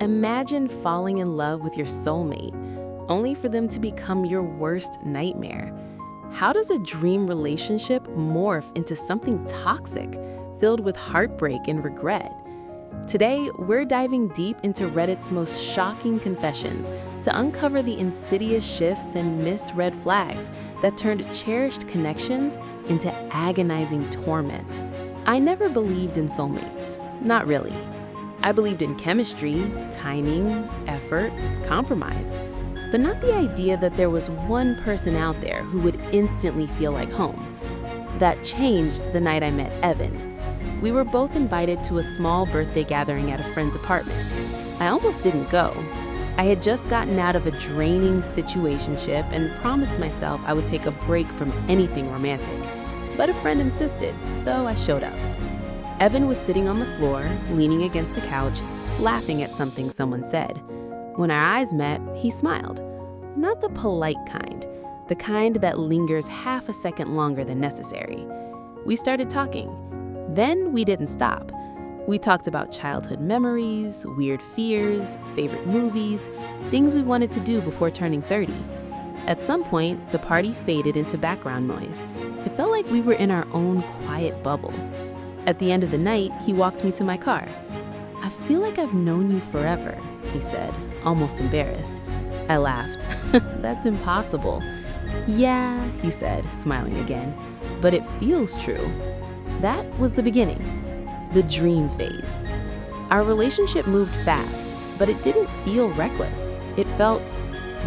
Imagine falling in love with your soulmate, only for them to become your worst nightmare. How does a dream relationship morph into something toxic, filled with heartbreak and regret? Today, we're diving deep into Reddit's most shocking confessions to uncover the insidious shifts and missed red flags that turned cherished connections into agonizing torment. I never believed in soulmates. Not really. I believed in chemistry, timing, effort, compromise, but not the idea that there was one person out there who would instantly feel like home. That changed the night I met Evan. We were both invited to a small birthday gathering at a friend's apartment. I almost didn't go. I had just gotten out of a draining situationship and promised myself I would take a break from anything romantic. But a friend insisted, so I showed up. Evan was sitting on the floor, leaning against the couch, laughing at something someone said. When our eyes met, he smiled. Not the polite kind, the kind that lingers half a second longer than necessary. We started talking. Then we didn't stop. We talked about childhood memories, weird fears, favorite movies, things we wanted to do before turning 30. At some point, the party faded into background noise. It felt like we were in our own quiet bubble. At the end of the night, he walked me to my car. "I feel like I've known you forever," he said, almost embarrassed. I laughed. "That's impossible." "Yeah," he said, smiling again, "but it feels true." That was the beginning, the dream phase. Our relationship moved fast, but it didn't feel reckless. It felt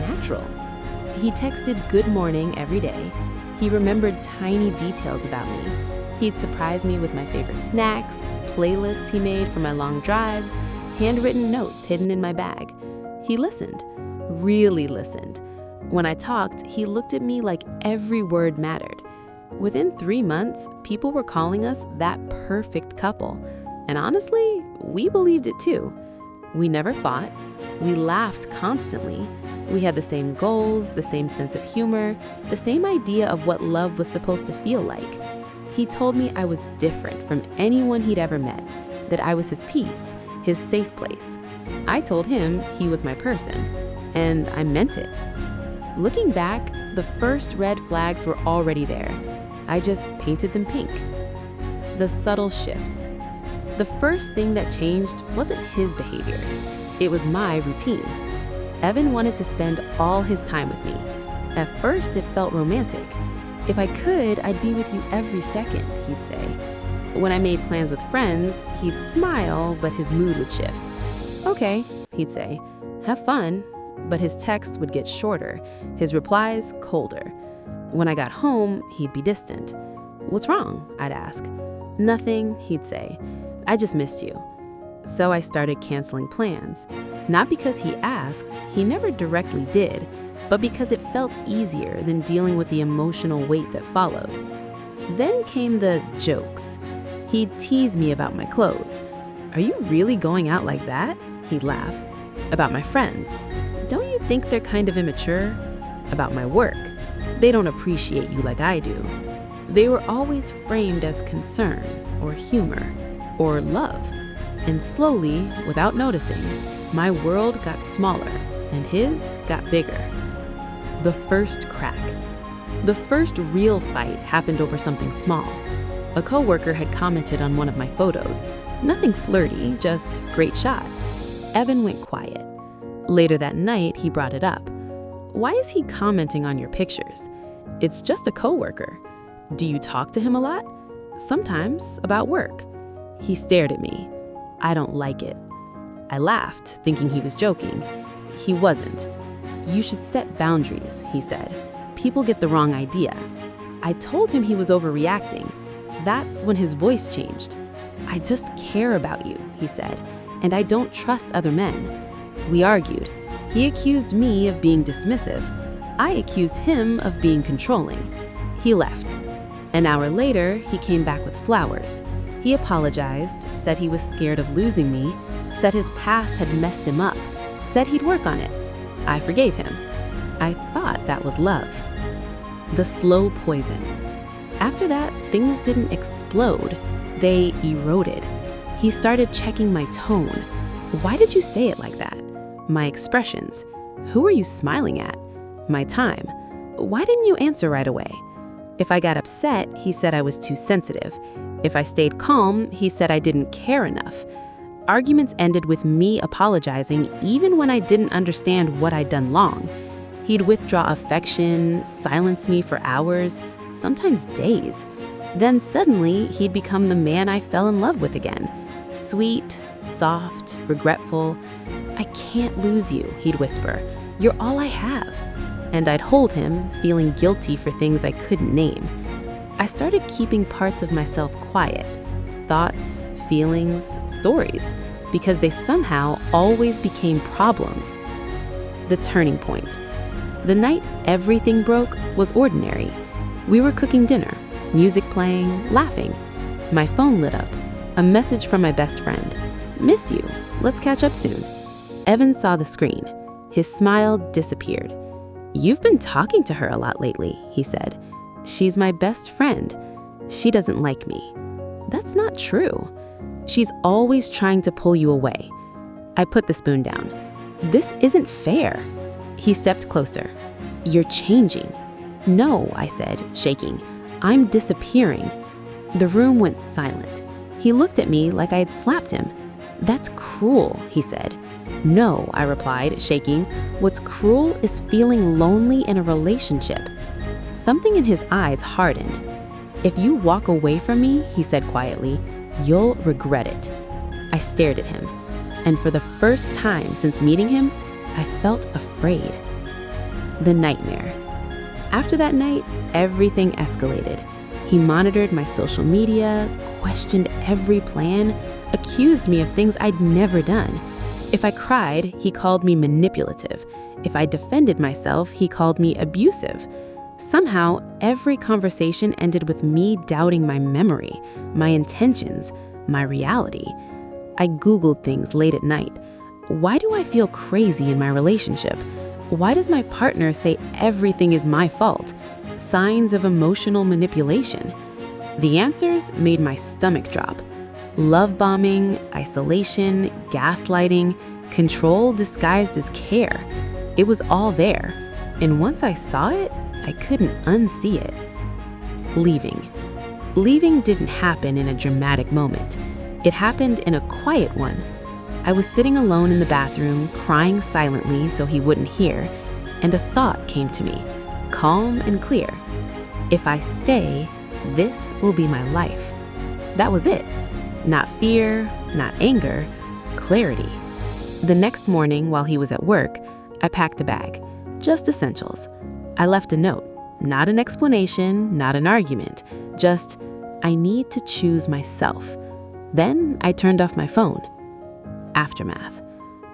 natural. He texted good morning every day. He remembered tiny details about me. He'd surprise me with my favorite snacks, playlists he made for my long drives, handwritten notes hidden in my bag. He listened, really listened. When I talked, he looked at me like every word mattered. Within 3 months, people were calling us that perfect couple. And honestly, we believed it too. We never fought. We laughed constantly. We had the same goals, the same sense of humor, the same idea of what love was supposed to feel like. He told me I was different from anyone he'd ever met, that I was his peace, his safe place. I told him he was my person, and I meant it. Looking back, the first red flags were already there. I just painted them pink. The subtle shifts. The first thing that changed wasn't his behavior. It was my routine. Evan wanted to spend all his time with me. At first, it felt romantic. "If I could, I'd be with you every second," he'd say. When I made plans with friends, he'd smile, but his mood would shift. "Okay," he'd say, "have fun," but his texts would get shorter, his replies colder. When I got home, he'd be distant. "What's wrong?" I'd ask. "Nothing," he'd say. "I just missed you." So I started canceling plans. Not because he asked, he never directly did, but because it felt easier than dealing with the emotional weight that followed. Then came the jokes. He'd tease me about my clothes. "Are you really going out like that?" He'd laugh. About my friends. "Don't you think they're kind of immature?" About my work. "They don't appreciate you like I do." They were always framed as concern, or humor, or love. And slowly, without noticing, my world got smaller, and his got bigger. The first crack. The first real fight happened over something small. A coworker had commented on one of my photos. Nothing flirty, just great shot. Evan went quiet. Later that night, he brought it up. "Why is he commenting on your pictures?" "It's just a coworker." "Do you talk to him a lot?" "Sometimes, about work." He stared at me. "I don't like it." I laughed, thinking he was joking. He wasn't. "You should set boundaries," he said. "People get the wrong idea." I told him he was overreacting. That's when his voice changed. "I just care about you," he said, "and I don't trust other men." We argued. He accused me of being dismissive. I accused him of being controlling. He left. An hour later, he came back with flowers. He apologized, said he was scared of losing me, said his past had messed him up, said he'd work on it. I forgave him. I thought that was love. The slow poison. After that, things didn't explode. They eroded. He started checking my tone. Why did you say it like that? My expressions. Who are you smiling at? My time. Why didn't you answer right away? If I got upset, he said I was too sensitive. If I stayed calm, he said I didn't care enough. Arguments ended with me apologizing even when I didn't understand what I'd done wrong. He'd withdraw affection, silence me for hours, sometimes days. Then suddenly, he'd become the man I fell in love with again. Sweet, soft, regretful. I can't lose you, he'd whisper. You're all I have. And I'd hold him, feeling guilty for things I couldn't name. I started keeping parts of myself quiet. Thoughts, feelings, stories, because they somehow always became problems. The turning point. The night everything broke was ordinary. We were cooking dinner, music playing, laughing. My phone lit up. A message from my best friend. Miss you. Let's catch up soon. Evan saw the screen. His smile disappeared. You've been talking to her a lot lately, he said. She's my best friend. She doesn't like me. That's not true. She's always trying to pull you away. I put the spoon down. This isn't fair. He stepped closer. You're changing. No, I said, shaking. I'm disappearing. The room went silent. He looked at me like I had slapped him. That's cruel, he said. No, I replied, shaking. What's cruel is feeling lonely in a relationship. Something in his eyes hardened. If you walk away from me, he said quietly, you'll regret it. I stared at him, and for the first time since meeting him, I felt afraid. The nightmare. After that night, everything escalated. He monitored my social media, questioned every plan, accused me of things I'd never done. If I cried, he called me manipulative. If I defended myself, he called me abusive. Somehow, every conversation ended with me doubting my memory, my intentions, my reality. I Googled things late at night. Why do I feel crazy in my relationship? Why does my partner say everything is my fault? Signs of emotional manipulation. The answers made my stomach drop. Love bombing, isolation, gaslighting, control disguised as care. It was all there. And once I saw it, I couldn't unsee it. Leaving. Leaving didn't happen in a dramatic moment. It happened in a quiet one. I was sitting alone in the bathroom, crying silently so he wouldn't hear, and a thought came to me, calm and clear. If I stay, this will be my life. That was it. Not fear, not anger, clarity. The next morning, while he was at work, I packed a bag, just essentials. I left a note, not an explanation, not an argument, just, I need to choose myself. Then I turned off my phone. Aftermath.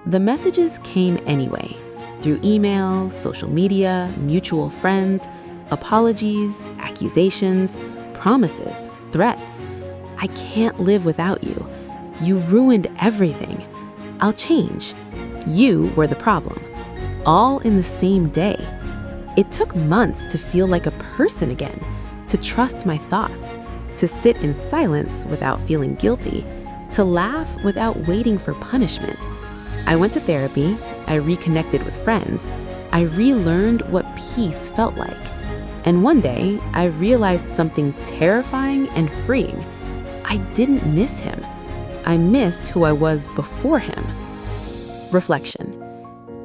The messages came anyway, through email, social media, mutual friends, apologies, accusations, promises, threats. I can't live without you. You ruined everything. I'll change. You were the problem. All in the same day. It took months to feel like a person again, to trust my thoughts, to sit in silence without feeling guilty, to laugh without waiting for punishment. I went to therapy, I reconnected with friends, I relearned what peace felt like. And one day, I realized something terrifying and freeing. I didn't miss him. I missed who I was before him. Reflection.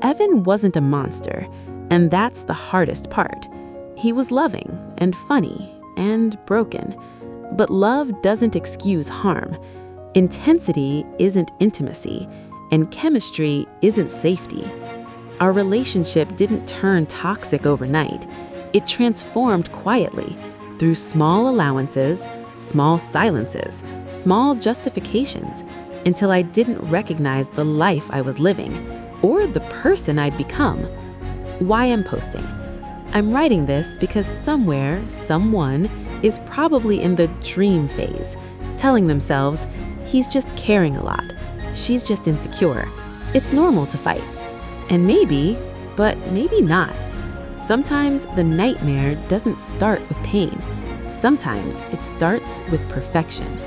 Evan wasn't a monster, and that's the hardest part. He was loving and funny and broken. But love doesn't excuse harm. Intensity isn't intimacy, and chemistry isn't safety. Our relationship didn't turn toxic overnight. It transformed quietly through small allowances, small silences, small justifications, until I didn't recognize the life I was living or the person I'd become. Why I'm posting. I'm writing this because somewhere, someone is probably in the dream phase, telling themselves, he's just caring a lot. She's just insecure. It's normal to fight. And maybe, but maybe not. Sometimes the nightmare doesn't start with pain. Sometimes it starts with perfection.